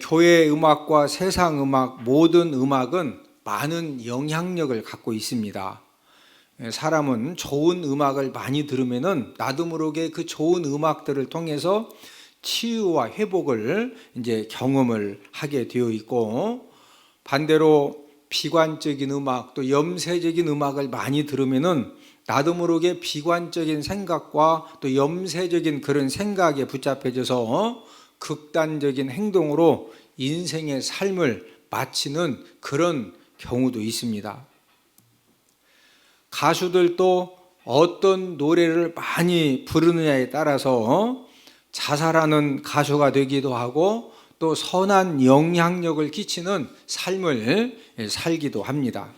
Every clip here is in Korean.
교회 음악과 세상 음악, 모든 음악은 많은 영향력을 갖고 있습니다. 사람은 좋은 음악을 많이 들으면은 나도 모르게 그 좋은 음악들을 통해서 치유와 회복을 이제 경험을 하게 되어 있고, 반대로 비관적인 음악, 또 염세적인 음악을 많이 들으면은 나도 모르게 비관적인 생각과 또 염세적인 그런 생각에 붙잡혀져서 극단적인 행동으로 인생의 삶을 마치는 그런 경우도 있습니다. 가수들도 어떤 노래를 많이 부르느냐에 따라서 자살하는 가수가 되기도 하고 또 선한 영향력을 끼치는 삶을 살기도 합니다.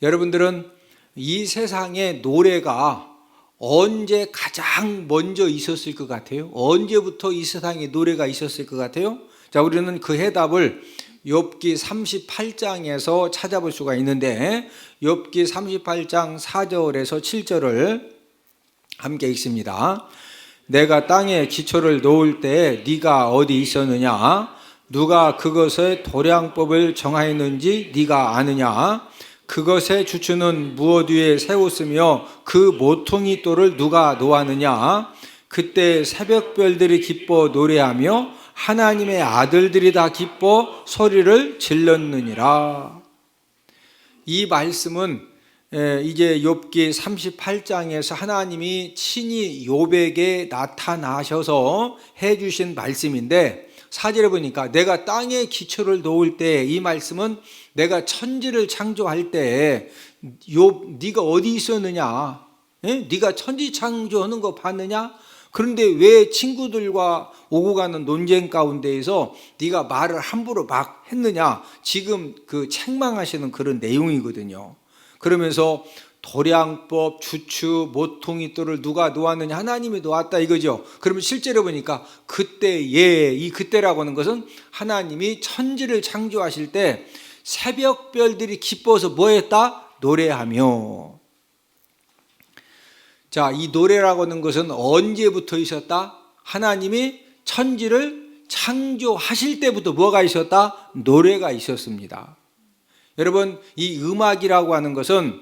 여러분들은 이 세상에 노래가 언제 가장 먼저 있었을 것 같아요? 언제부터 이 세상에 노래가 있었을 것 같아요? 자, 우리는 그 해답을 욥기 38장에서 찾아볼 수가 있는데, 욥기 38장 4절에서 7절을 함께 읽습니다. 내가 땅에 기초를 놓을 때 네가 어디 있었느냐? 누가 그것의 도량법을 정하였는지 네가 아느냐? 그것의 주추는 무엇 위에 세웠으며 그 모퉁이 돌을 누가 놓았느냐? 그때 새벽별들이 기뻐 노래하며 하나님의 아들들이 다 기뻐 소리를 질렀느니라. 이 말씀은 이제 욥기 38장에서 하나님이 친히 욥에게 나타나셔서 해주신 말씀인데, 4절에 보니까 내가 땅에 기초를 놓을 때, 이 말씀은 내가 천지를 창조할 때 욥 네가 어디 있었느냐? 네가 천지 창조하는 거 봤느냐? 그런데 왜 친구들과 오고 가는 논쟁 가운데에서 네가 말을 함부로 막 했느냐? 지금 그 책망하시는 그런 내용이거든요. 그러면서 도량법, 주추, 모퉁이 돌을 누가 놓았느냐? 하나님이 놓았다 이거죠. 그러면 실제로 보니까 그때에, 이 그때라고 하는 것은 하나님이 천지를 창조하실 때 새벽별들이 기뻐서 뭐 했다? 노래하며. 자, 이 노래라고 하는 것은 언제부터 있었다? 하나님이 천지를 창조하실 때부터 뭐가 있었다? 노래가 있었습니다. 여러분, 이 음악이라고 하는 것은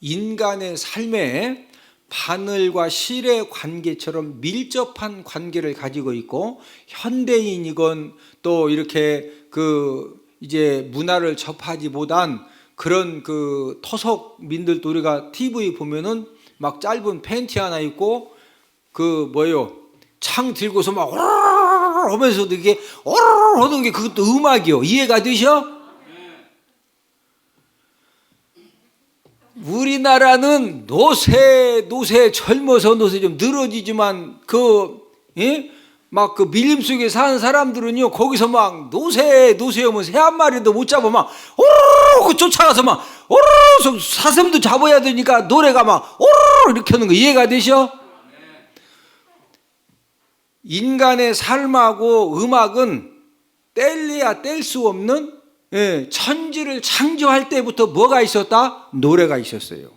인간의 삶에 바늘과 실의 관계처럼 밀접한 관계를 가지고 있고, 현대인이건 또 이렇게 이제 문화를 접하지 못한 그런 토속민들도 우리가 TV 보면은 막 짧은 팬티 하나 입고 창 들고서 막 오르르 하면서도 이게 오르르 하는 게 그것도 음악이요. 이해가 되셔? 우리나라는 노세 젊어서 노세 좀 늘어지지만 막 밀림 속에 사는 사람들은요, 거기서 막 노세 하면 새 한 마리도 못 잡아 막 오르르 쫓아가서 막 오르르 사슴도 잡아야 되니까 노래가 막 오르르 이렇게 하는 거 이해가 되셔? 인간의 삶하고 음악은 뗄래야 뗄 수 없는, 천지를 창조할 때부터 뭐가 있었다? 노래가 있었어요.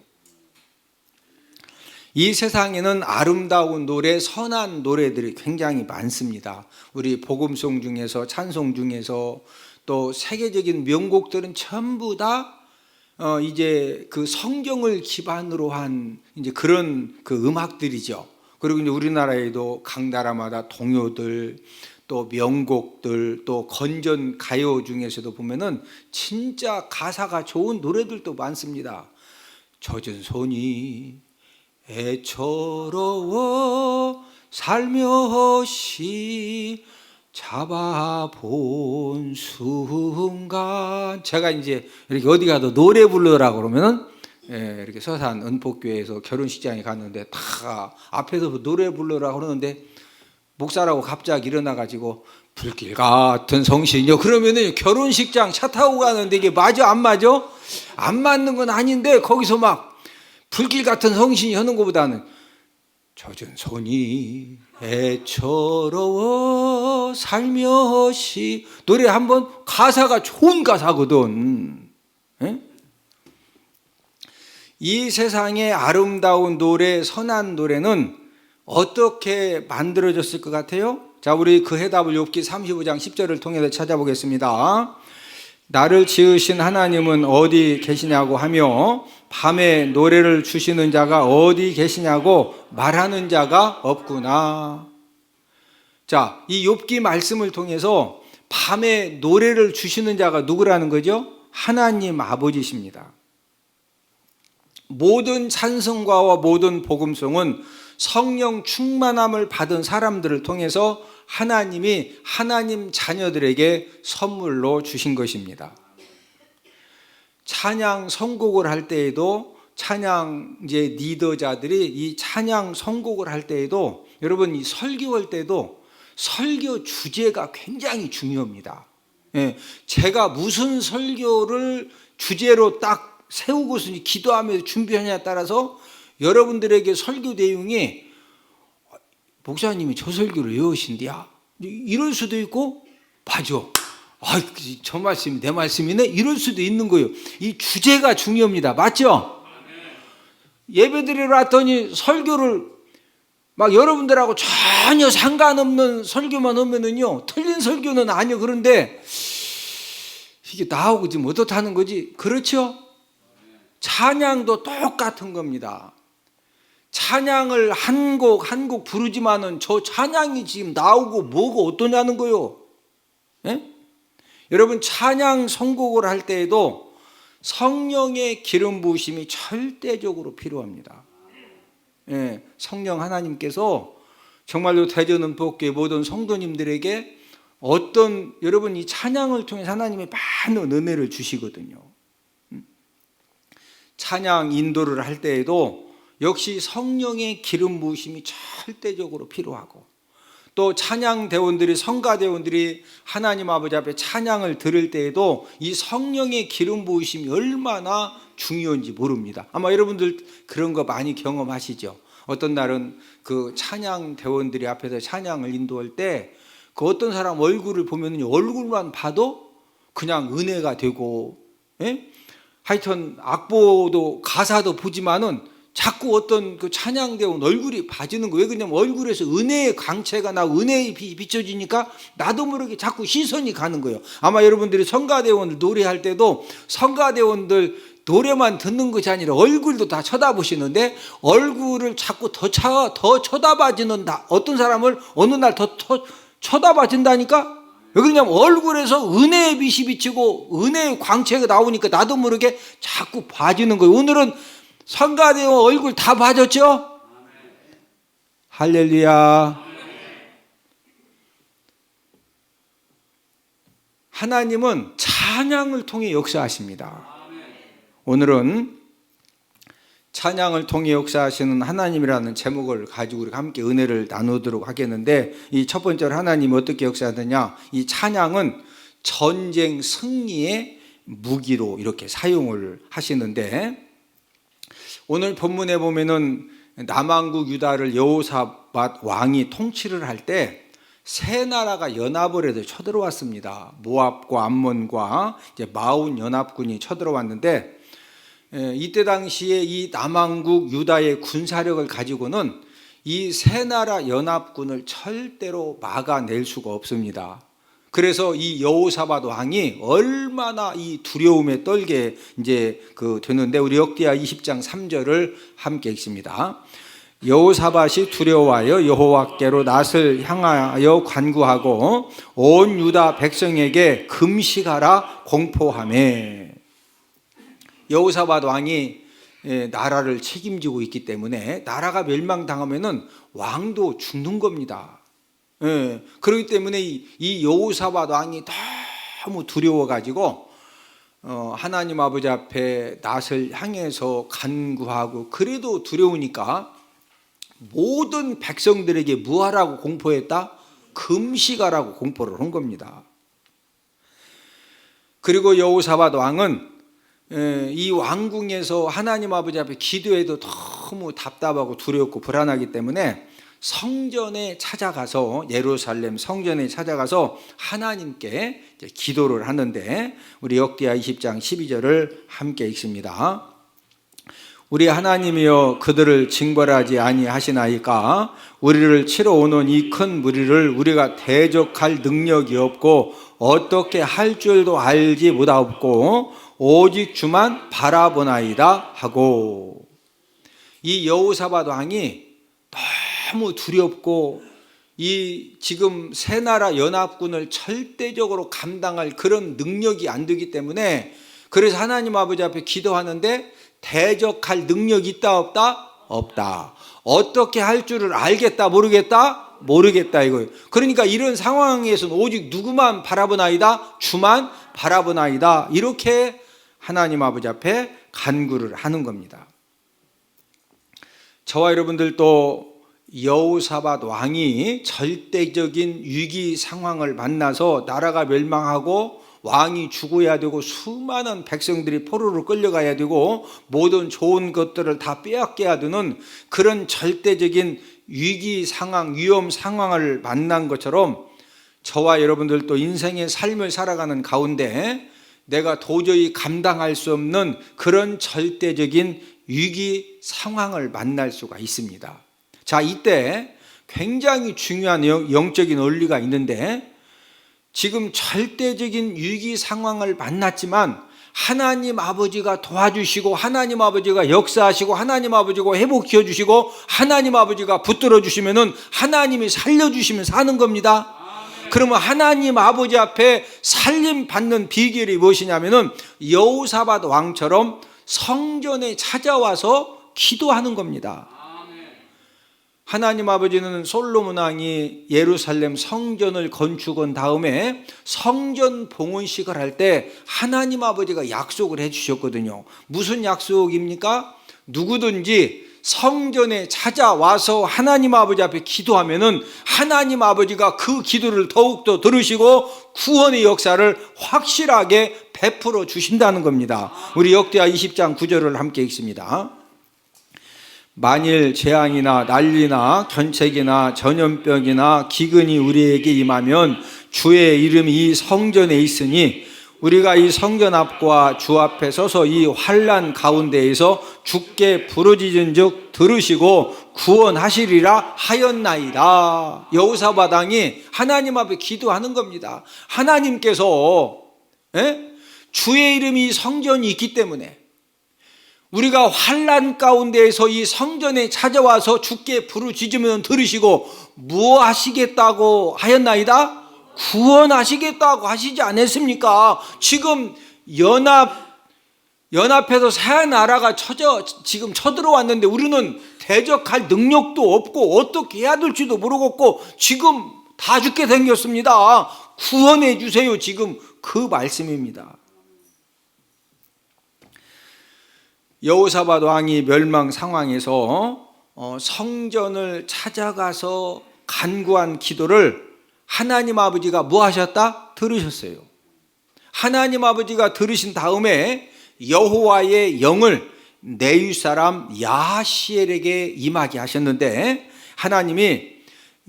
이 세상에는 아름다운 노래, 선한 노래들이 굉장히 많습니다. 우리 복음송 중에서, 찬송 중에서, 또 세계적인 명곡들은 전부 다 이제 그 성경을 기반으로 한 이제 그런 음악들이죠. 그리고 이제 우리나라에도 각 나라마다 동요들, 또 명곡들, 또 건전 가요 중에서도 보면은 진짜 가사가 좋은 노래들도 많습니다. 젖은 손이 애처로워 살며시 잡아본 순간, 제가 이제 이렇게 어디 가도 노래 부르라고 그러면은 이렇게 서산 은폭교회에서 결혼식장에 갔는데 다 앞에서 노래 부르라고 그러는데 목사라고 갑자기 일어나가지고 불길 같은 성신이요 그러면은 결혼식장 차 타고 가는데 이게 맞아 안 맞아? 안 맞는 건 아닌데 거기서 막 불길 같은 성신이 하는 것보다는 젖은 손이 애처로워 살며시, 노래 한번 가사가 좋은 가사거든. 이 세상의 아름다운 노래, 선한 노래는 어떻게 만들어졌을 것 같아요? 자, 우리 그 해답을 욥기 35장 10절을 통해서 찾아보겠습니다. 나를 지으신 하나님은 어디 계시냐고 하며 밤에 노래를 주시는 자가 어디 계시냐고 말하는 자가 없구나. 자, 이 욥기 말씀을 통해서 밤에 노래를 주시는 자가 누구라는 거죠? 하나님 아버지십니다. 모든 찬송가와 모든 복음송은 성령 충만함을 받은 사람들을 통해서 하나님이 하나님 자녀들에게 선물로 주신 것입니다. 찬양 선곡을 할 때에도 찬양 리더자들이 이 찬양 선곡을 할 때에도 여러분 이 설교할 때도 설교 주제가 굉장히 중요합니다. 예, 제가 무슨 설교를 주제로 딱 세우고서 기도하면서 준비하냐에 따라서 여러분들에게 설교 내용이 목사님이 저 설교를 왜 하신디야? 이럴 수도 있고, 맞아. 저 말씀이 내 말씀이네? 이럴 수도 있는 거예요. 이 주제가 중요합니다. 맞죠? 예배 드리러 왔더니 설교를 막 여러분들하고 전혀 상관없는 설교만 하면은요, 틀린 설교는 아니요. 그런데 이게 나하고 지금 어떻다는 거지? 그렇죠? 찬양도 똑같은 겁니다. 찬양을 한 곡 부르지만은 저 찬양이 지금 나오고 뭐고 어떠냐는 거요. 예? 여러분 찬양 선곡을 할 때에도 성령의 기름 부으심이 절대적으로 필요합니다. 예, 성령 하나님께서 정말로 대전은복교의 모든 성도님들에게 여러분 이 찬양을 통해 하나님의 많은 은혜를 주시거든요. 찬양 인도를 할 때에도 역시 성령의 기름 부으심이 절대적으로 필요하고, 또 찬양대원들이 성가대원들이 하나님 아버지 앞에 찬양을 들을 때에도 이 성령의 기름 부으심이 얼마나 중요한지 모릅니다. 아마 여러분들 그런 거 많이 경험하시죠. 어떤 날은 그 찬양대원들이 앞에서 찬양을 인도할 때 그 어떤 사람 얼굴을 보면 얼굴만 봐도 그냥 은혜가 되고, 예? 하여튼 악보도 가사도 보지만은 자꾸 어떤 그 찬양대원 얼굴이 봐지는 거예요. 왜 그러냐면 얼굴에서 은혜의 광채가 나고 은혜의 빛이 비춰지니까 나도 모르게 자꾸 시선이 가는 거예요. 아마 여러분들이 성가대원들 노래할 때도 성가대원들 노래만 듣는 것이 아니라 얼굴도 다 쳐다보시는데 얼굴을 자꾸 더 쳐다봐지는 어떤 사람을 어느 날 더 쳐다봐진다니까? 왜 그러냐면 얼굴에서 은혜의 빛이 비치고 은혜의 광채가 나오니까 나도 모르게 자꾸 봐지는 거예요. 오늘은 성가대원 얼굴 다 봐졌죠? 할렐루야. 하나님은 찬양을 통해 역사하십니다. 오늘은 찬양을 통해 역사하시는 하나님이라는 제목을 가지고 우리가 함께 은혜를 나누도록 하겠는데, 이 첫 번째로 하나님이 어떻게 역사하느냐, 이 찬양은 전쟁 승리의 무기로 이렇게 사용을 하시는데, 오늘 본문에 보면은 남왕국 유다를 여호사밧 왕이 통치를 할 때 세 나라가 연합을 해서 쳐들어왔습니다. 모압과 암몬과 이제 마온 연합군이 쳐들어왔는데, 이때 당시에 이 남왕국 유다의 군사력을 가지고는 이 세 나라 연합군을 절대로 막아낼 수가 없습니다. 그래서 이 여호사밧 왕이 얼마나 이 두려움에 떨게 되는데, 우리 역대하 20장 3절을 함께 읽습니다. 여호사밧이 두려워하여 여호와께로 낯을 향하여 간구하고 온 유다 백성에게 금식하라 공포하매. 여호사밧 왕이 나라를 책임지고 있기 때문에 나라가 멸망당하면은 왕도 죽는 겁니다. 그렇기 때문에 이 여호사밧 왕이 너무 두려워가지고 하나님 아버지 앞에 낯을 향해서 간구하고, 그래도 두려우니까 모든 백성들에게 무하라고 공포했다? 금식하라고 공포를 한 겁니다. 그리고 여호사밧 왕은 이 왕궁에서 하나님 아버지 앞에 기도해도 너무 답답하고 두렵고 불안하기 때문에 성전에 찾아가서, 예루살렘 성전에 찾아가서 하나님께 기도를 하는데, 우리 역대하 20장 12절을 함께 읽습니다. 우리 하나님이여 그들을 징벌하지 아니하시나이까 우리를 치러 오는 이 큰 무리를 우리가 대적할 능력이 없고 어떻게 할 줄도 알지 못하옵고 오직 주만 바라보나이다 하고. 이 여호사밧 왕이 너무 두렵고 이 지금 세 나라 연합군을 절대적으로 감당할 그런 능력이 안 되기 때문에, 그래서 하나님 아버지 앞에 기도하는데 대적할 능력이 있다 없다? 없다. 어떻게 할 줄을 알겠다 모르겠다? 모르겠다 이거예요. 그러니까 이런 상황에서는 오직 누구만 바라보나이다? 주만 바라보나이다. 이렇게 하나님 아버지 앞에 간구를 하는 겁니다. 저와 여러분들도 여호사밧 왕이 절대적인 위기 상황을 만나서 나라가 멸망하고 왕이 죽어야 되고 수많은 백성들이 포로로 끌려가야 되고 모든 좋은 것들을 다 빼앗겨야 되는 그런 절대적인 위기 상황, 위험 상황을 만난 것처럼 저와 여러분들도 인생의 삶을 살아가는 가운데 내가 도저히 감당할 수 없는 그런 절대적인 위기 상황을 만날 수가 있습니다. 자, 이때 굉장히 중요한 영적인 원리가 있는데, 지금 절대적인 위기 상황을 만났지만 하나님 아버지가 도와주시고 하나님 아버지가 역사하시고 하나님 아버지가 회복시켜 주시고 하나님 아버지가 붙들어 주시면은 하나님이 살려주시면 사는 겁니다. 그러면 하나님 아버지 앞에 살림 받는 비결이 무엇이냐면은 여호사밧 왕처럼 성전에 찾아와서 기도하는 겁니다. 하나님 아버지는 솔로몬 왕이 예루살렘 성전을 건축한 다음에 성전 봉헌식을 할 때 하나님 아버지가 약속을 해 주셨거든요. 무슨 약속입니까? 누구든지 성전에 찾아와서 하나님 아버지 앞에 기도하면은 하나님 아버지가 그 기도를 더욱더 들으시고 구원의 역사를 확실하게 베풀어 주신다는 겁니다. 우리 역대하 20장 9절을 함께 읽습니다. 만일 재앙이나 난리나 견책이나 전염병이나 기근이 우리에게 임하면 주의 이름이 이 성전에 있으니 우리가 이 성전 앞과 주 앞에 서서 이 환난 가운데에서 주께 부르짖은 즉 들으시고 구원하시리라 하였나이다. 여호사밧 왕이 하나님 앞에 기도하는 겁니다. 하나님께서 주의 이름이 성전이 있기 때문에 우리가 환난 가운데에서 이 성전에 찾아와서 주께 부르짖으면 들으시고 뭐 하시겠다고 하였나이다? 구원하시겠다고 하시지 않았습니까? 지금 연합해서 새 나라가 지금 쳐들어왔는데 우리는 대적할 능력도 없고 어떻게 해야 될지도 모르겠고 지금 다 죽게 생겼습니다. 구원해 주세요. 지금 그 말씀입니다. 여호사밧 왕이 멸망 상황에서 성전을 찾아가서 간구한 기도를 하나님 아버지가 뭐 하셨다? 들으셨어요. 하나님 아버지가 들으신 다음에 여호와의 영을 네윗 사람 야하시엘에게 임하게 하셨는데, 하나님이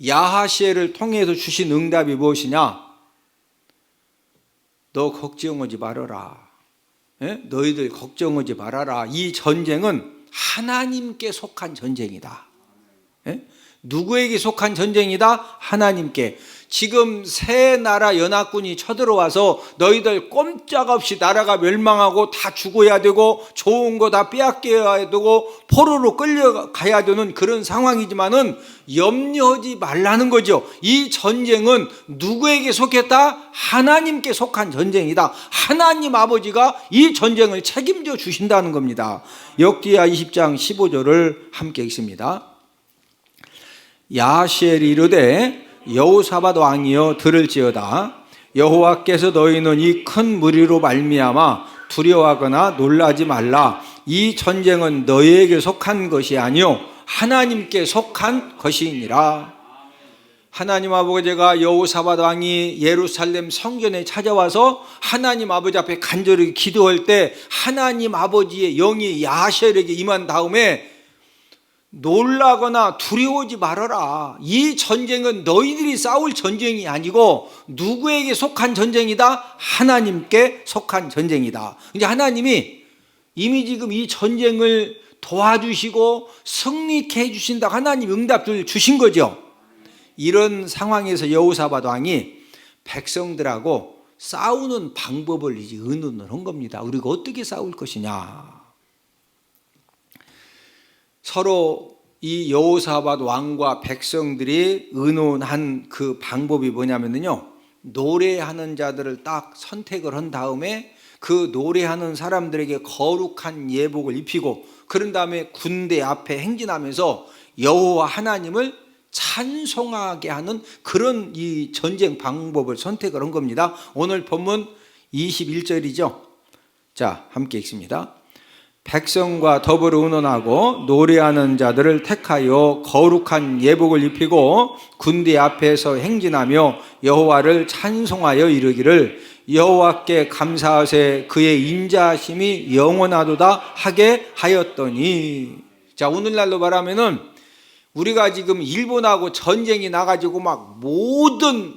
야하시엘을 통해서 주신 응답이 무엇이냐? 너 걱정하지 말아라. 너희들 걱정하지 말아라. 이 전쟁은 하나님께 속한 전쟁이다. 누구에게 속한 전쟁이다? 하나님께. 지금 새 나라 연합군이 쳐들어와서 너희들 꼼짝없이 나라가 멸망하고 다 죽어야 되고 좋은 거 다 빼앗겨야 되고 포로로 끌려가야 되는 그런 상황이지만은 염려하지 말라는 거죠. 이 전쟁은 누구에게 속했다? 하나님께 속한 전쟁이다. 하나님 아버지가 이 전쟁을 책임져 주신다는 겁니다. 역대하 20장 15절을 함께 읽습니다. 야하시엘이 이르되 여호사밧 왕이여 들을지어다. 여호와께서 너희는 이 큰 무리로 말미암아 두려워하거나 놀라지 말라. 이 전쟁은 너희에게 속한 것이 아니요 하나님께 속한 것이니라. 하나님 아버지가 여호사밧 왕이 예루살렘 성전에 찾아와서 하나님 아버지 앞에 간절히 기도할 때 하나님 아버지의 영이 야하시엘에게 임한 다음에 놀라거나 두려워하지 말아라. 이 전쟁은 너희들이 싸울 전쟁이 아니고 누구에게 속한 전쟁이다? 하나님께 속한 전쟁이다. 이제 하나님이 이미 지금 이 전쟁을 도와주시고 승리케 해주신다고 하나님 응답을 주신 거죠. 이런 상황에서 여호사밧 왕이 백성들하고 싸우는 방법을 이제 의논을 한 겁니다. 우리가 어떻게 싸울 것이냐. 서로 이 여호사밧 왕과 백성들이 의논한 그 방법이 뭐냐면요, 노래하는 자들을 딱 선택을 한 다음에 그 노래하는 사람들에게 거룩한 예복을 입히고, 그런 다음에 군대 앞에 행진하면서 여호와 하나님을 찬송하게 하는 그런 이 전쟁 방법을 선택을 한 겁니다. 오늘 본문 21절이죠. 자, 함께 읽습니다. 백성과 더불어 의논하고 노래하는 자들을 택하여 거룩한 예복을 입히고 군대 앞에서 행진하며 여호와를 찬송하여 이르기를 여호와께 감사하세 그의 인자하심이 영원하도다 하게 하였더니. 자, 오늘날로 말하면은 우리가 지금 일본하고 전쟁이 나가지고 막 모든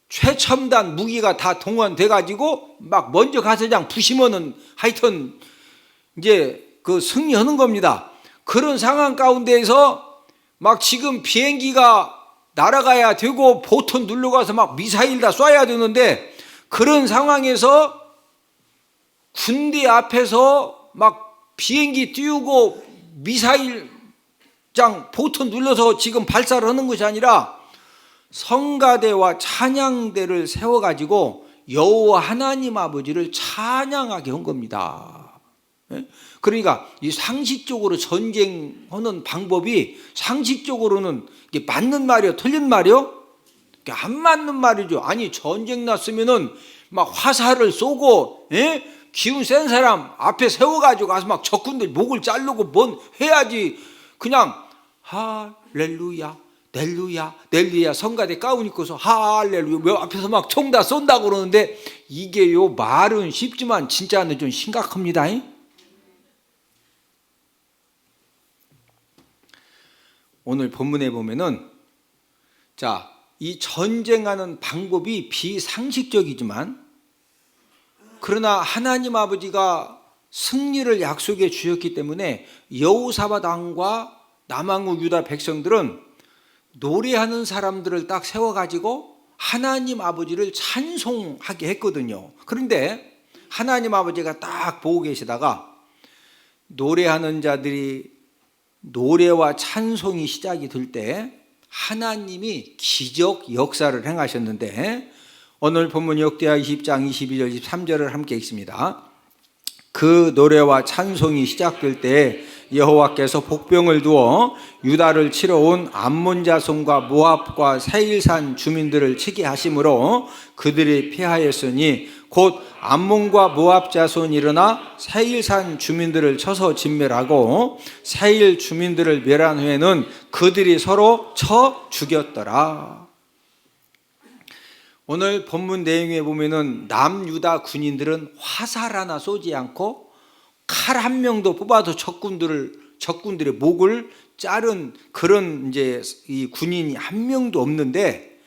최첨단 무기가 다 동원돼 가지고 막 먼저 가서 그냥 부시면은 하여튼 이제 그 승리하는 겁니다. 그런 상황 가운데에서 막 지금 비행기가 날아가야 되고 보트 눌러가서 막 미사일 다 쏴야 되는데, 그런 상황에서 군대 앞에서 막 비행기 띄우고 미사일장 보트 눌러서 지금 발사를 하는 것이 아니라 성가대와 찬양대를 세워가지고 여호와 하나님 아버지를 찬양하게 한 겁니다. 그러니까 이 상식적으로 전쟁하는 방법이 상식적으로는 이게 맞는 말이요, 틀린 말이요? 안 맞는 말이죠. 아니, 전쟁 났으면은 막 화살을 쏘고, 기운 센 사람 앞에 세워가지고 가서 막 적군들 목을 자르고 뭔 해야지. 그냥 할렐루야, 넬루야, 넬루야 성가대 가운 입고서 할렐루야 앞에서 막 총 다 쏜다고 그러는데, 이게요 말은 쉽지만 진짜는 좀 심각합니다. 오늘 본문에 보면은, 자, 이 전쟁하는 방법이 비상식적이지만 그러나 하나님 아버지가 승리를 약속해 주셨기 때문에 여호사밧 왕과 남왕국 유다 백성들은 노래하는 사람들을 딱 세워가지고 하나님 아버지를 찬송하게 했거든요. 그런데 하나님 아버지가 딱 보고 계시다가 노래하는 자들이 노래와 찬송이 시작이 될 때 하나님이 기적 역사를 행하셨는데, 오늘 본문 역대하 20장 22절 23절을 함께 읽습니다. 그 노래와 찬송이 시작될 때 여호와께서 복병을 두어 유다를 치러 온 암몬 자손과 모압과 세일산 주민들을 치게 하심으로 그들이 피하였으니 곧 암몬과 모압 자손이 일어나 세일산 주민들을 쳐서 진멸하고 세일 주민들을 멸한 후에는 그들이 서로 쳐 죽였더라. 오늘 본문 내용에 보면은 남유다 군인들은 화살 하나 쏘지 않고 칼 한 명도 뽑아도 적군들의 목을 자른 그런 이제 이 군인이 한 명도 없는데,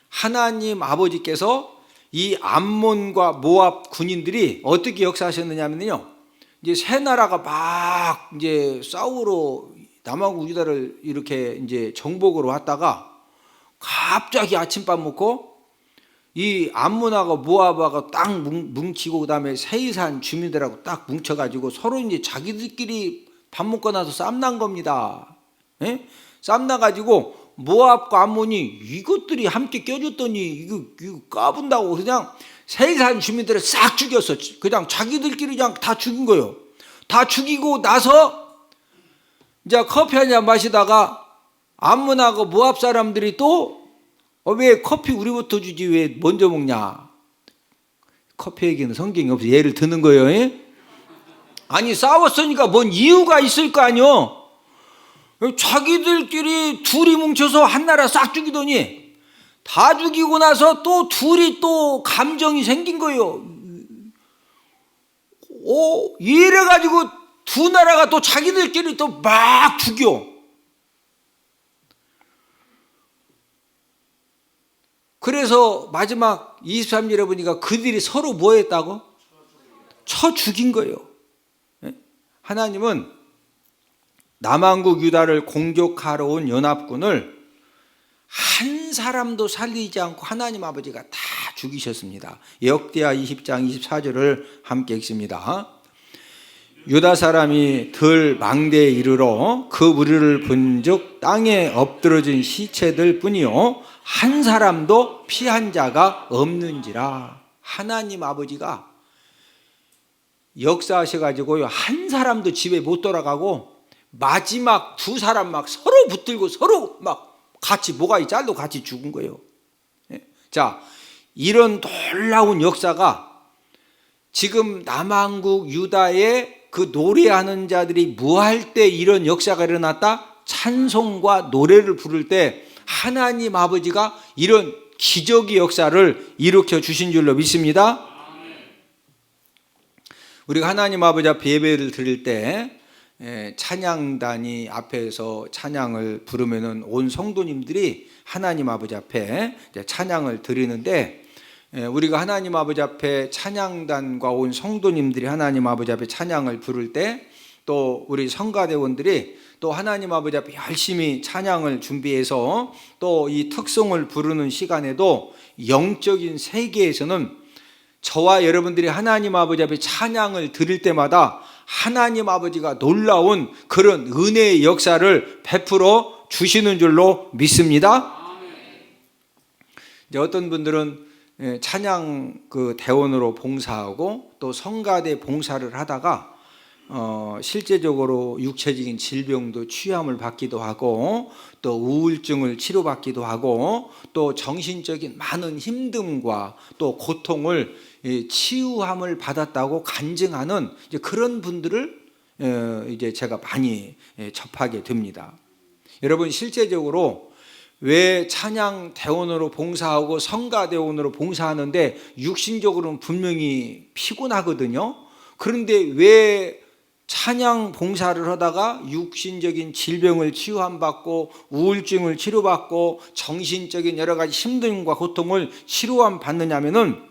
하나님 아버지께서 이 암몬과 모압 군인들이 어떻게 역사하셨느냐면요, 이제 세 나라가 막 이제 싸우러 남왕국 유다를 이렇게 이제 정복으로 왔다가 갑자기 아침밥 먹고 이 암몬하고 모압하고 딱 뭉치고 그다음에 세일산 주민들하고 딱 뭉쳐가지고 서로 이제 자기들끼리 밥 먹고 나서 쌈난 겁니다. 쌈 나가지고 모압과 암몬이 이것들이 함께 껴줬더니 이거 까분다고 그냥 세일산 주민들을 싹 죽였어. 그냥 자기들끼리 그냥 다 죽인 거예요. 다 죽이고 나서 이제 커피 한 잔 마시다가 암몬하고 모압 사람들이 또 왜 커피 우리부터 주지 왜 먼저 먹냐? 커피에게는 성경이 없어. 예를 드는 거예요. 아니, 싸웠으니까 뭔 이유가 있을 거 아니요. 자기들끼리 둘이 뭉쳐서 한 나라 싹 죽이더니 다 죽이고 나서 또 둘이 또 감정이 생긴 거예요. 이래가지고 두 나라가 또 자기들끼리 또 막 죽여. 그래서 마지막 23절에 보니까 그들이 서로 뭐 했다고? 쳐 죽인 거예요. 하나님은 남한국 유다를 공격하러 온 연합군을 한 사람도 살리지 않고 하나님 아버지가 다 죽이셨습니다. 역대하 20장 24절을 함께 읽습니다. 유다 사람이 들 망대에 이르러 그 무리를 본즉 땅에 엎드러진 시체들 뿐이요 한 사람도 피한 자가 없는지라. 하나님 아버지가 역사하셔가지고요 한 사람도 집에 못 돌아가고 마지막 두 사람 막 서로 붙들고 서로 막 같이 모가지 잘로 같이 죽은 거예요. 자, 이런 놀라운 역사가 지금 남한국 유다의 그 노래하는 자들이 뭐 할 때 이런 역사가 일어났다? 찬송과 노래를 부를 때 하나님 아버지가 이런 기적의 역사를 일으켜 주신 줄로 믿습니다. 우리가 하나님 아버지 앞에 예배를 드릴 때 찬양단이 앞에서 찬양을 부르면은 온 성도님들이 하나님 아버지 앞에 찬양을 드리는데, 우리가 하나님 아버지 앞에 찬양단과 온 성도님들이 하나님 아버지 앞에 찬양을 부를 때 또 우리 성가대원들이 또 하나님 아버지 앞에 열심히 찬양을 준비해서 또 이 특송을 부르는 시간에도 영적인 세계에서는 저와 여러분들이 하나님 아버지 앞에 찬양을 드릴 때마다 하나님 아버지가 놀라운 그런 은혜의 역사를 베풀어 주시는 줄로 믿습니다. 이제 어떤 분들은 찬양 그 대원으로 봉사하고 또 성가대 봉사를 하다가 실제적으로 육체적인 질병도 취함을 받기도 하고 또 우울증을 치료받기도 하고 또 정신적인 많은 힘듦과 또 고통을 치유함을 받았다고 간증하는 이제 그런 분들을 이제 제가 많이 접하게 됩니다. 여러분, 실제적으로 왜 찬양 대원으로 봉사하고 성가 대원으로 봉사하는데 육신적으로는 분명히 피곤하거든요. 그런데 왜 찬양 봉사를 하다가 육신적인 질병을 치유함받고 우울증을 치료받고 정신적인 여러 가지 힘듦과 고통을 치료함 받느냐면은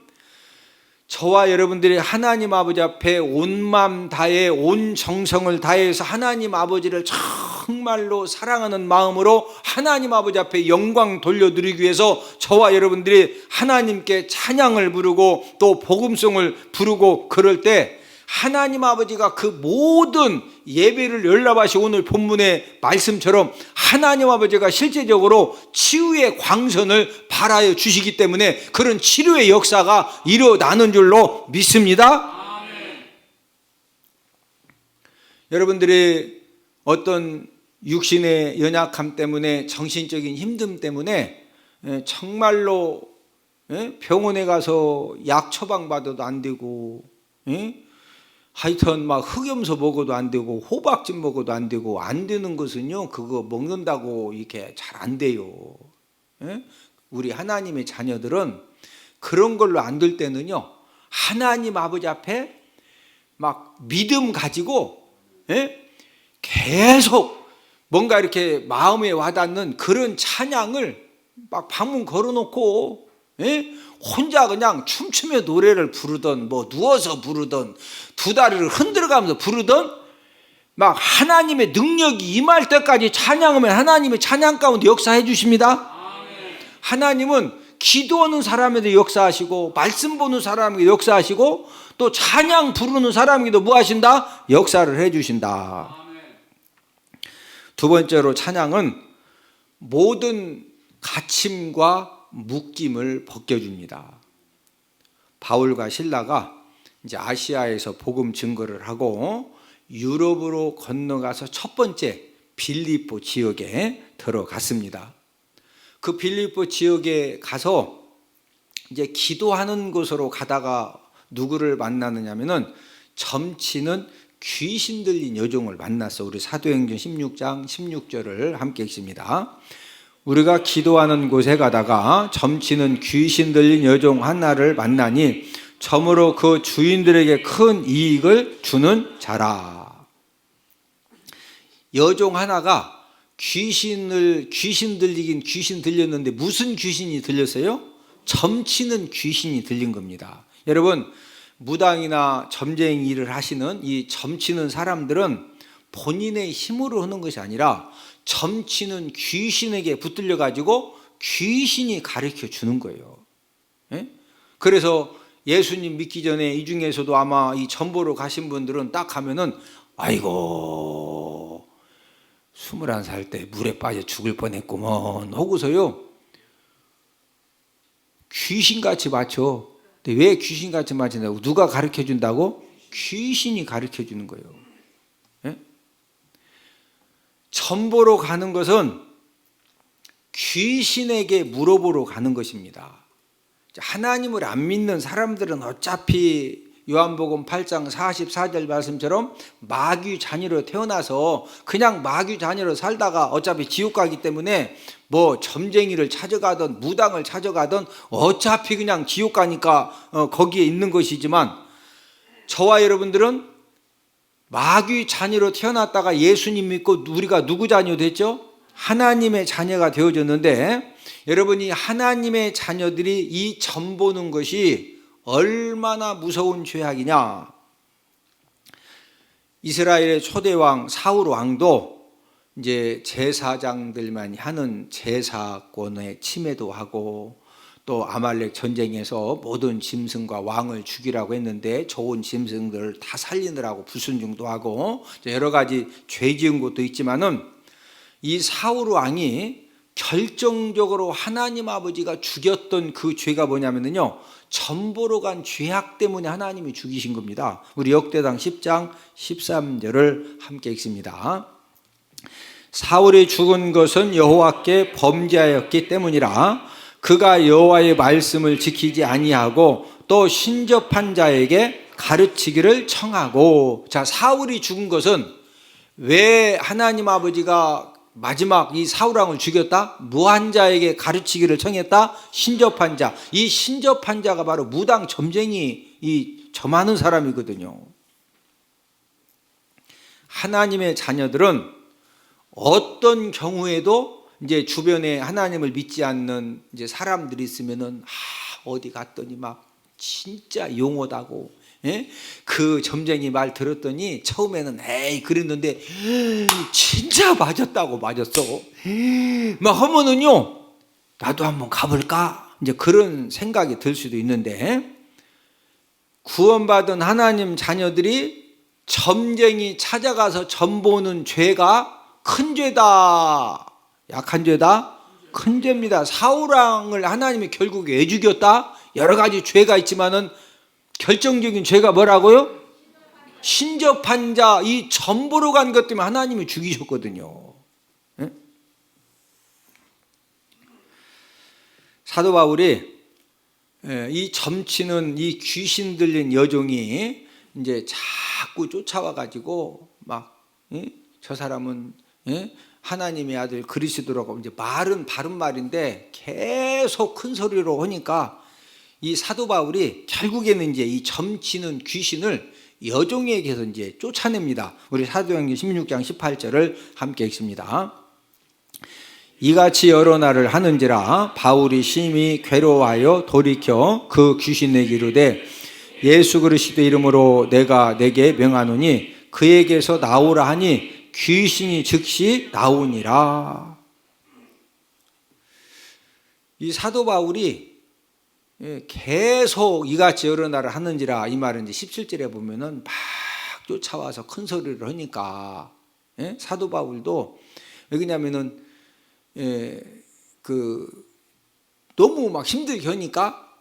저와 여러분들이 하나님 아버지 앞에 온 마음 다해 온 정성을 다해서 하나님 아버지를 정말로 사랑하는 마음으로 하나님 아버지 앞에 영광 돌려드리기 위해서 저와 여러분들이 하나님께 찬양을 부르고 또 복음송을 부르고 그럴 때 하나님 아버지가 그 모든 예배를 열납하시 오늘 본문의 말씀처럼 하나님 아버지가 실제적으로 치유의 광선을 발하여 주시기 때문에 그런 치료의 역사가 일어나는 줄로 믿습니다. 아멘. 여러분들이 어떤 육신의 연약함 때문에 정신적인 힘듦 때문에 정말로 병원에 가서 약 처방받아도 안 되고 하여튼 막 흑염소 먹어도 안 되고 호박즙 먹어도 안 되고 안 되는 것은요 그거 먹는다고 이렇게 잘 안 돼요. 우리 하나님의 자녀들은 그런 걸로 안 될 때는요 하나님 아버지 앞에 막 믿음 가지고 계속 뭔가 이렇게 마음에 와닿는 그런 찬양을 막 방문 걸어놓고 혼자 그냥 춤추며 노래를 부르던 뭐 누워서 부르던 두 다리를 흔들어가면서 부르던 막 하나님의 능력이 임할 때까지 찬양하면 하나님의 찬양 가운데 역사해 주십니다. 아멘. 하나님은 기도하는 사람에도 역사하시고 말씀 보는 사람에게 역사하시고 또 찬양 부르는 사람에게도 뭐 하신다? 역사를 해 주신다. 아멘. 두 번째로 찬양은 모든 갇힘과 묶임을 벗겨줍니다. 바울과 실라가 이제 아시아에서 복음 증거를 하고 유럽으로 건너가서 첫 번째 빌립보 지역에 들어갔습니다. 그 빌립보 지역에 가서 이제 기도하는 곳으로 가다가 누구를 만나느냐면은 점치는 귀신 들린 여종을 만났어. 우리 사도행전 16장 16절을 함께 읽습니다. 우리가 기도하는 곳에 가다가 점치는 귀신 들린 여종 하나를 만나니 점으로 그 주인들에게 큰 이익을 주는 자라. 여종 하나가 귀신 들리긴 귀신 들렸는데 무슨 귀신이 들렸어요? 점치는 귀신이 들린 겁니다. 여러분, 무당이나 점쟁이 일을 하시는 이 점치는 사람들은 본인의 힘으로 하는 것이 아니라 점치는 귀신에게 붙들려 가지고 귀신이 가르쳐 주는 거예요. 예? 그래서 예수님 믿기 전에 이 중에서도 아마 이 전보로 가신 분들은 딱 가면은 아이고 21살 때 물에 빠져 죽을 뻔했구먼 하고서요 귀신같이 맞춰. 근데 왜 귀신같이 맞춘다고? 누가 가르쳐 준다고? 귀신이 가르쳐 주는 거예요. 예? 전보로 가는 것은 귀신에게 물어보러 가는 것입니다. 하나님을 안 믿는 사람들은 어차피 요한복음 8장 44절 말씀처럼 마귀 자녀로 태어나서 그냥 마귀 자녀로 살다가 어차피 지옥 가기 때문에 뭐 점쟁이를 찾아가든 무당을 찾아가든 어차피 그냥 지옥 가니까 거기에 있는 것이지만, 저와 여러분들은 마귀 자녀로 태어났다가 예수님 믿고 우리가 누구 자녀 됐죠? 하나님의 자녀가 되어졌는데, 여러분이 하나님의 자녀들이 이 점 보는 것이 얼마나 무서운 죄악이냐. 이스라엘의 초대왕 사울 왕도 이제 제사장들만이 하는 제사권에 침해도 하고, 또 아말렉 전쟁에서 모든 짐승과 왕을 죽이라고 했는데 좋은 짐승들을 다 살리느라고 불순종도 하고 여러 가지 죄 지은 것도 있지만은, 이 사울 왕이 결정적으로 하나님 아버지가 죽였던 그 죄가 뭐냐면요, 전보로 간 죄악 때문에 하나님이 죽이신 겁니다. 우리 역대상 10장 13절을 함께 읽습니다. 사울이 죽은 것은 여호와께 범죄하였기 때문이라. 그가 여호와의 말씀을 지키지 아니하고 또 신접한 자에게 가르치기를 청하고. 자, 사울이 죽은 것은 왜 하나님 아버지가 마지막 이 사울왕을 죽였다? 무한 자에게 가르치기를 청했다? 신접한 자. 이 신접한 자가 바로 무당 점쟁이, 이 점하는 사람이거든요. 하나님의 자녀들은 어떤 경우에도 이제 주변에 하나님을 믿지 않는 이제 사람들이 있으면은 어디 갔더니 막 진짜 용하다고, 예? 그 점쟁이 말 들었더니 처음에는 에이 그랬는데 진짜 맞았다고, 맞았어 막 하면은요 나도 한번 가볼까, 이제 그런 생각이 들 수도 있는데, 구원받은 하나님 자녀들이 점쟁이 찾아가서 점 보는 죄가 큰 죄다, 약한 죄다? 큰 죄입니다. 사울왕을 하나님이 결국 왜 죽였다? 여러 가지 죄가 있지만은 결정적인 죄가 뭐라고요? 신접한 자, 이 점 보러 간 것 때문에 하나님이 죽이셨거든요. 네? 사도 바울이 이 점치는 이 귀신 들린 여종이 이제 자꾸 쫓아와 가지고 막 저 사람은 하나님의 아들 그리스도라고, 이제 말은 바른 말인데 계속 큰 소리로 하니까 이 사도 바울이 결국에는 이제 이 점치는 귀신을 여종에게서 이제 쫓아냅니다. 우리 사도행전 16장 18절을 함께 읽습니다. 이같이 여러 날을 하는지라 바울이 심히 괴로워하여 돌이켜 그 귀신에게 이르되 예수 그리스도 이름으로 내가 내게 명하노니 그에게서 나오라 하니 귀신이 즉시 나오니라. 이 사도 바울이 계속 이같이 여러 날을 하는지라, 이 말은 이제 17절에 보면은 막 쫓아와서 큰 소리를 하니까, 사도 바울도 왜냐면은 너무 막 힘들게 하니까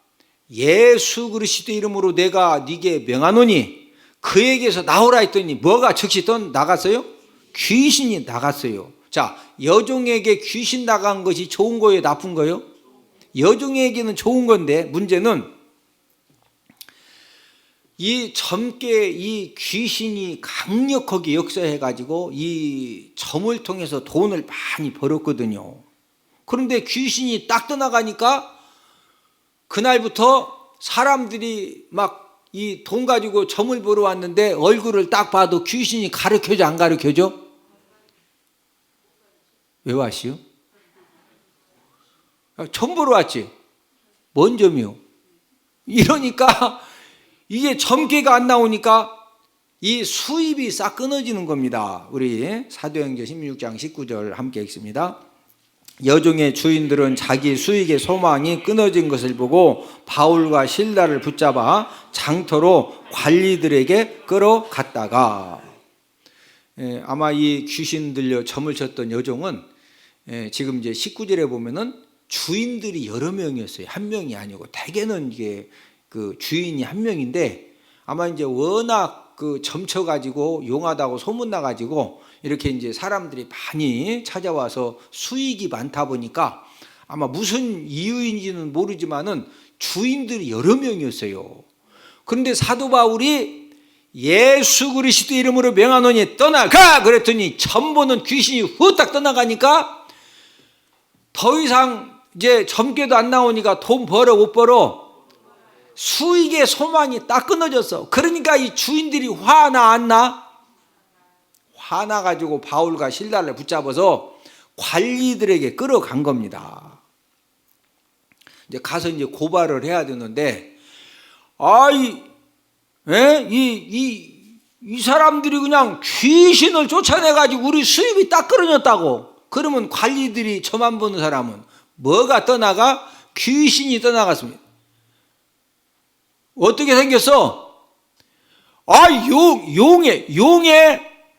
예수 그리스도 이름으로 내가 네게 명하노니 그에게서 나오라 했더니 뭐가 즉시 나갔어요? 귀신이 나갔어요. 자, 여종에게 귀신 나간 것이 좋은 거예요, 나쁜 거예요? 여종에게는 좋은 건데, 문제는 이 점괘 이 귀신이 강력하게 역사해 가지고 이 점을 통해서 돈을 많이 벌었거든요. 그런데 귀신이 딱 떠나가니까 그날부터 사람들이 막 이 돈 가지고 점을 보러 왔는데 얼굴을 딱 봐도 귀신이 가르쳐줘, 안 가르쳐줘? 왜 왔시요? 점 보러 왔지. 뭔 점이요? 이러니까 이게 점괘가 안 나오니까 이 수입이 싹 끊어지는 겁니다. 우리 사도행전 16장 19절 함께 읽습니다. 여종의 주인들은 자기 수익의 소망이 끊어진 것을 보고 바울과 실라를 붙잡아 장터로 관리들에게 끌어갔다가, 아마 이 귀신 들려 점을 쳤던 여종은 지금 이제 19절에 보면은 주인들이 여러 명이었어요. 한 명이 아니고 대개는 이게 그 주인이 한 명인데, 아마 이제 워낙 그 점쳐가지고 용하다고 소문나가지고 이렇게 이제 사람들이 많이 찾아와서 수익이 많다 보니까 아마 무슨 이유인지는 모르지만은 주인들이 여러 명이었어요. 그런데 사도 바울이 예수 그리스도 이름으로 명하노니 떠나가 그랬더니 점보는 귀신이 후딱 떠나가니까 더 이상 이제 점괘도 안 나오니까 돈 벌어 못 벌어 수익의 소망이 딱 끊어졌어. 그러니까 이 주인들이 화나 안 나? 화나가지고 바울과 실라를 붙잡아서 관리들에게 끌어간 겁니다. 이제 가서 이제 고발을 해야 되는데, 이 사람들이 그냥 귀신을 쫓아내가지고 우리 수입이 딱 끊어졌다고. 그러면 관리들이 저만 보는 사람은 뭐가 떠나가? 귀신이 떠나갔습니다. 어떻게 생겼어? 용에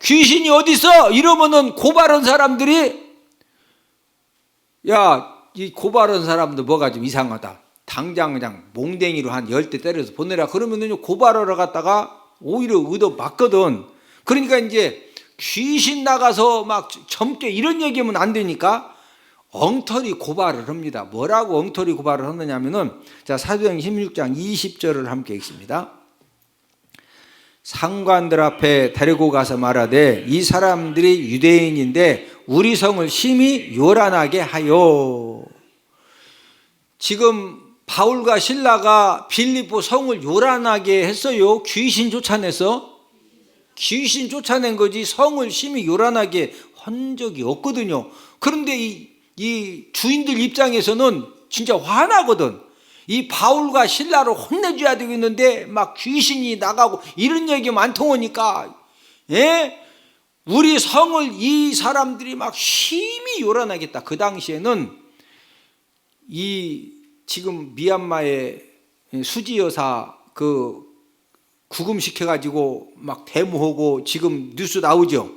귀신이 어디 있어? 이러면은 고발한 사람들이, 이 고발한 사람도 뭐가 좀 이상하다. 당장 그냥 몽댕이로 한 10대 때려서 보내라. 그러면은 고발하러 갔다가 오히려 얻어 맞거든. 그러니까 이제 귀신 나가서 막 젊게 이런 얘기하면 안 되니까 엉터리 고발을 합니다. 뭐라고 엉터리 고발을 하느냐면은, 자, 사도행전 16장 20절을 함께 읽습니다. 상관들 앞에 데리고 가서 말하되 이 사람들이 유대인인데 우리 성을 심히 요란하게 하여. 지금 바울과 실라가 빌립보 성을 요란하게 했어요. 귀신 쫓아내서. 귀신 쫓아낸 거지 성을 심히 요란하게 한 적이 없거든요. 그런데 이 주인들 입장에서는 진짜 화나거든. 이 바울과 실라를 혼내줘야 되겠는데 막 귀신이 나가고 이런 얘기만 안 통하니까, 우리 성을 이 사람들이 막 심히 요란하겠다. 그 당시에는 이 지금 미얀마의 수지 여사 그 구금시켜가지고 막 데모하고 지금 뉴스 나오죠.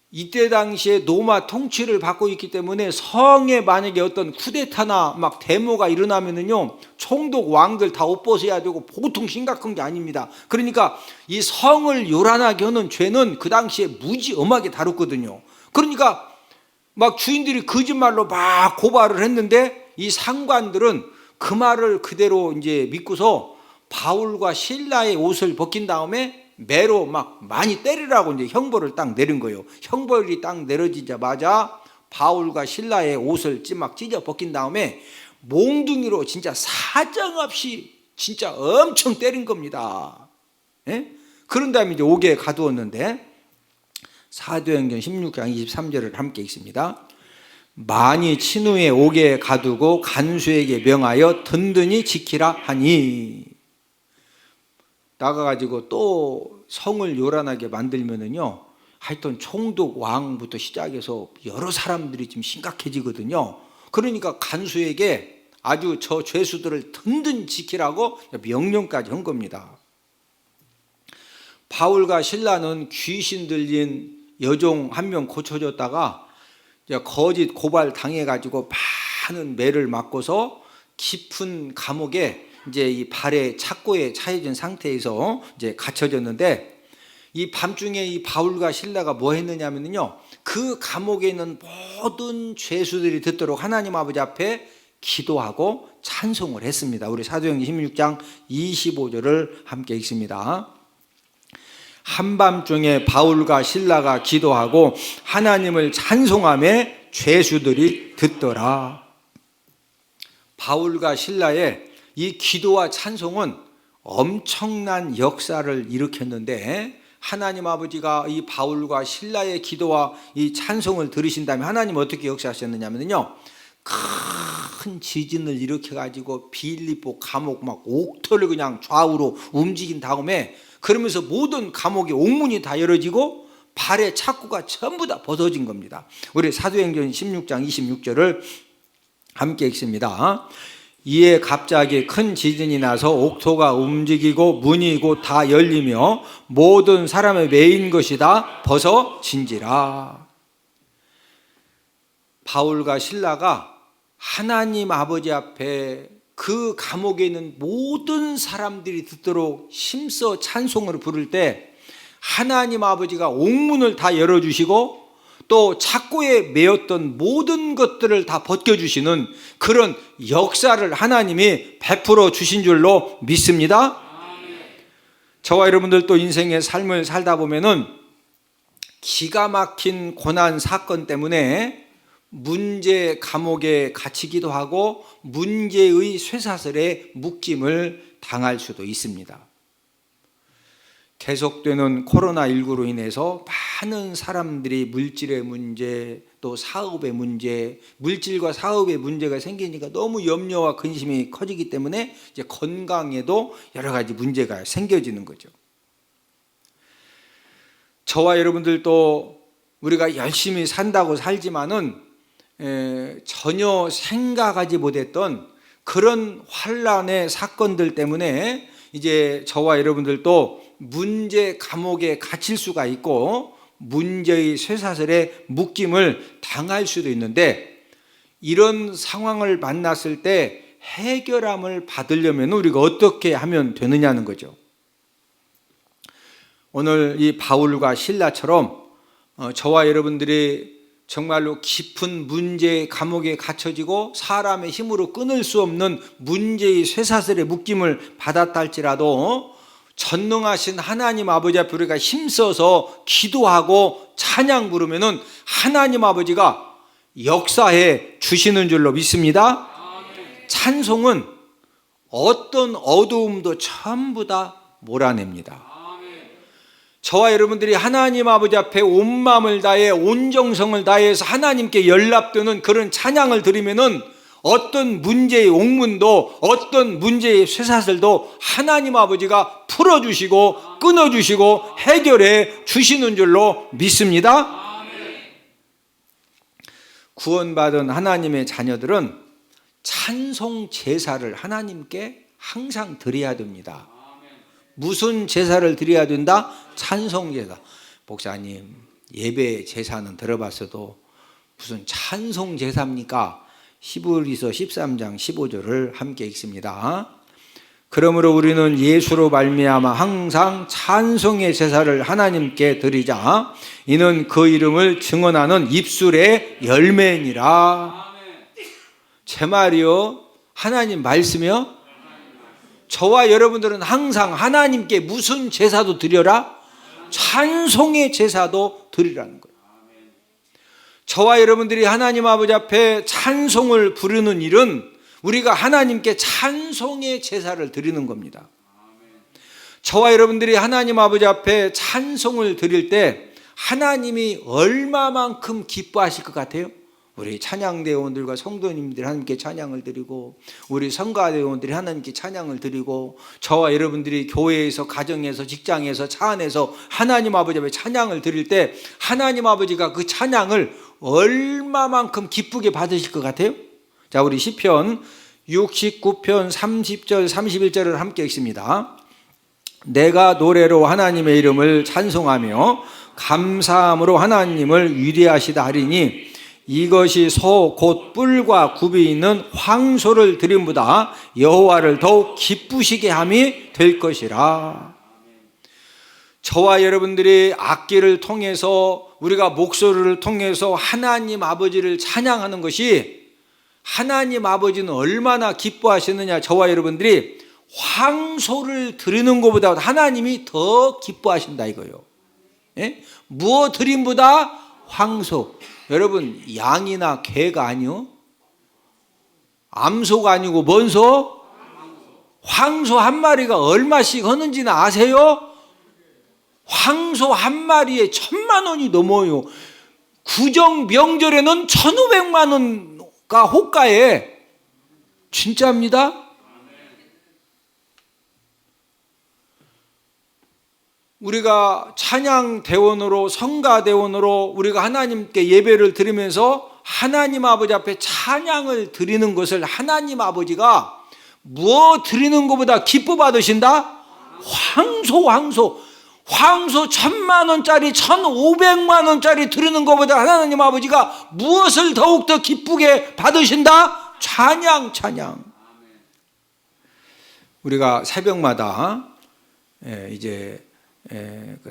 이때 당시에 노마 통치를 받고 있기 때문에 성에 만약에 어떤 쿠데타나 막 데모가 일어나면은요, 총독 왕들 다 옷 벗어야 되고 보통 심각한 게 아닙니다. 그러니까 이 성을 요란하게 하는 죄는 그 당시에 무지엄하게 다뤘거든요. 그러니까 막 주인들이 거짓말로 막 고발을 했는데 이 상관들은 그 말을 그대로 이제 믿고서 바울과 실라의 옷을 벗긴 다음에 매로 막 많이 때리라고 이제 형벌을 딱 내린 거예요. 형벌이 딱 내려지자마자 바울과 실라의 옷을 막 찢어 벗긴 다음에 몽둥이로 진짜 사정없이 진짜 엄청 때린 겁니다. 그런 다음에 이제 옥에 가두었는데, 사도행전 16장 23절을 함께 읽습니다. 많이 친 후에 옥에 가두고 간수에게 명하여 든든히 지키라 하니. 나가가지고 또 성을 요란하게 만들면은요, 하여튼 총독 왕부터 시작해서 여러 사람들이 지금 심각해지거든요. 그러니까 간수에게 아주 저 죄수들을 든든히 지키라고 명령까지 한 겁니다. 바울과 실라는 귀신 들린 여종 한 명 고쳐줬다가 거짓 고발 당해가지고 많은 매를 맞고서 깊은 감옥에 이제 이 발에 착고에 차여진 상태에서 이제 갇혀졌는데, 이 밤중에 이 바울과 실라가 뭐 했느냐면요, 그 감옥에 있는 모든 죄수들이 듣도록 하나님 아버지 앞에 기도하고 찬송을 했습니다. 우리 사도행전 16장 25절을 함께 읽습니다. 한밤중에 바울과 실라가 기도하고 하나님을 찬송하며 죄수들이 듣더라. 바울과 실라의 이 기도와 찬송은 엄청난 역사를 일으켰는데, 하나님 아버지가 이 바울과 실라의 기도와 이 찬송을 들으신 다음에 하나님 어떻게 역사하셨느냐면요, 큰 지진을 일으켜가지고 빌립보 감옥 막 옥토를 그냥 좌우로 움직인 다음에 그러면서 모든 감옥의 옥문이 다 열어지고 발의 착고가 전부 다 벗어진 겁니다. 우리 사도행전 16장 26절을 함께 읽습니다. 이에 갑자기 큰 지진이 나서 옥토가 움직이고 문이 곧 다 열리며 모든 사람의 매인 것이 다 벗어진지라. 바울과 실라가 하나님 아버지 앞에 그 감옥에 있는 모든 사람들이 듣도록 힘써 찬송을 부를 때 하나님 아버지가 옥문을 다 열어주시고 또 착고에 매였던 모든 것들을 다 벗겨주시는 그런 역사를 하나님이 베풀어 주신 줄로 믿습니다. 저와 여러분들도 인생의 삶을 살다 보면은 기가 막힌 고난 사건 때문에 문제 감옥에 갇히기도 하고 문제의 쇠사슬에 묶임을 당할 수도 있습니다. 계속되는 코로나19로 인해서 많은 사람들이 물질의 문제, 또 사업의 문제, 물질과 사업의 문제가 생기니까 너무 염려와 근심이 커지기 때문에 이제 건강에도 여러 가지 문제가 생겨지는 거죠. 저와 여러분들도 우리가 열심히 산다고 살지만은 전혀 생각하지 못했던 그런 환란의 사건들 때문에 이제 저와 여러분들도 문제 감옥에 갇힐 수가 있고 문제의 쇠사슬에 묶임을 당할 수도 있는데 이런 상황을 만났을 때 해결함을 받으려면 우리가 어떻게 하면 되느냐는 거죠. 오늘 이 바울과 실라처럼 저와 여러분들이 정말로 깊은 문제의 감옥에 갇혀지고 사람의 힘으로 끊을 수 없는 문제의 쇠사슬의 묶임을 받았다 할지라도 전능하신 하나님 아버지 앞에 우리가 힘써서 기도하고 찬양 부르면은 하나님 아버지가 역사해 주시는 줄로 믿습니다. 찬송은 어떤 어두움도 전부 다 몰아냅니다. 저와 여러분들이 하나님 아버지 앞에 온 마음을 다해 온 정성을 다해서 하나님께 연락드는 그런 찬양을 드리면은 어떤 문제의 옥문도 어떤 문제의 쇠사슬도 하나님 아버지가 풀어주시고 끊어주시고 해결해 주시는 줄로 믿습니다. 구원받은 하나님의 자녀들은 찬송 제사를 하나님께 항상 드려야 됩니다. 무슨 제사를 드려야 된다? 찬송 제사. 목사님, 예배 제사는 들어봤어도 무슨 찬송 제사입니까? 히브리서 13장 15절을 함께 읽습니다. 그러므로 우리는 예수로 말미암아 항상 찬송의 제사를 하나님께 드리자. 이는 그 이름을 증언하는 입술의 열매니라. 제 말이요, 하나님 말씀이요. 저와 여러분들은 항상 하나님께 무슨 제사도 드려라? 찬송의 제사도 드리라는 거예요. 저와 여러분들이 하나님 아버지 앞에 찬송을 부르는 일은 우리가 하나님께 찬송의 제사를 드리는 겁니다. 저와 여러분들이 하나님 아버지 앞에 찬송을 드릴 때 하나님이 얼마만큼 기뻐하실 것 같아요? 우리 찬양대원들과 성도님들이 하나님께 찬양을 드리고 우리 성가대원들이 하나님께 찬양을 드리고 저와 여러분들이 교회에서 가정에서 직장에서 차 안에서 하나님 아버지 앞에 찬양을 드릴 때 하나님 아버지가 그 찬양을 얼마만큼 기쁘게 받으실 것 같아요? 자, 우리 시편 69편 30절 31절을 함께 읽습니다. 내가 노래로 하나님의 이름을 찬송하며 감사함으로 하나님을 위대하시다 하리니 이것이 소 곧 뿔과 굽이 있는 황소를 드림보다 여호와를 더욱 기쁘시게 함이 될 것이라. 저와 여러분들이 악기를 통해서 우리가 목소리를 통해서 하나님 아버지를 찬양하는 것이 하나님 아버지는 얼마나 기뻐하시느냐. 저와 여러분들이 황소를 드리는 것보다 하나님이 더 기뻐하신다 이거예요. 예? 무엇 드림보다 황소. 여러분, 양이나 개가 아니요? 암소가 아니고 뭔 소? 황소 한 마리가 얼마씩 하는지는 아세요? 황소 한 마리에 1,000만 원이 넘어요. 구정 명절에는 1,500만 원가 호가에 진짜입니다. 우리가 찬양대원으로 성가대원으로 우리가 하나님께 예배를 드리면서 하나님 아버지 앞에 찬양을 드리는 것을 하나님 아버지가 무엇 드리는 것보다 기뻐 받으신다? 황소 1,000만 원짜리 1,500만 원짜리 드리는 것보다 하나님 아버지가 무엇을 더욱더 기쁘게 받으신다? 찬양. 우리가 새벽마다 이제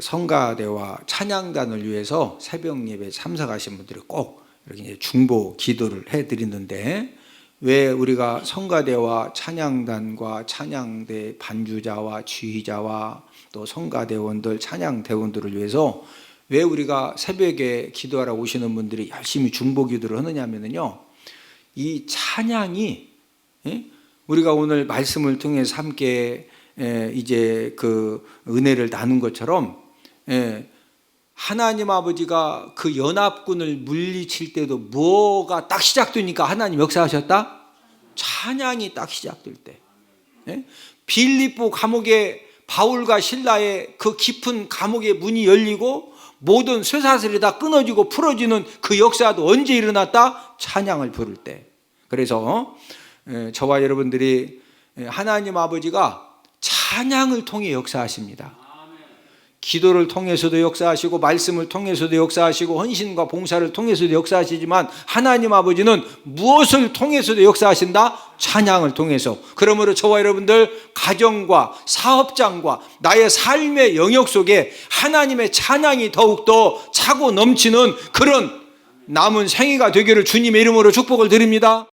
성가대와 찬양단을 위해서 새벽 예배 참석하신 분들이 꼭 이렇게 중보 기도를 해드리는데, 왜 우리가 성가대와 찬양단과 찬양대 반주자와 지휘자와 또 성가대원들 찬양대원들을 위해서 왜 우리가 새벽에 기도하러 오시는 분들이 열심히 중보 기도를 하느냐면요, 이 찬양이 우리가 오늘 말씀을 통해서 함께 이제 그 은혜를 나눈 것처럼 하나님 아버지가 그 연합군을 물리칠 때도 뭐가 딱 시작되니까 하나님 역사하셨다? 찬양이 딱 시작될 때. 빌립보 감옥에 바울과 실라의 그 깊은 감옥의 문이 열리고 모든 쇠사슬이 다 끊어지고 풀어지는 그 역사도 언제 일어났다? 찬양을 부를 때. 그래서 저와 여러분들이 하나님 아버지가 찬양을 통해 역사하십니다. 기도를 통해서도 역사하시고 말씀을 통해서도 역사하시고 헌신과 봉사를 통해서도 역사하시지만 하나님 아버지는 무엇을 통해서도 역사하신다? 찬양을 통해서. 그러므로 저와 여러분들 가정과 사업장과 나의 삶의 영역 속에 하나님의 찬양이 더욱더 차고 넘치는 그런 남은 생애가 되기를 주님의 이름으로 축복을 드립니다.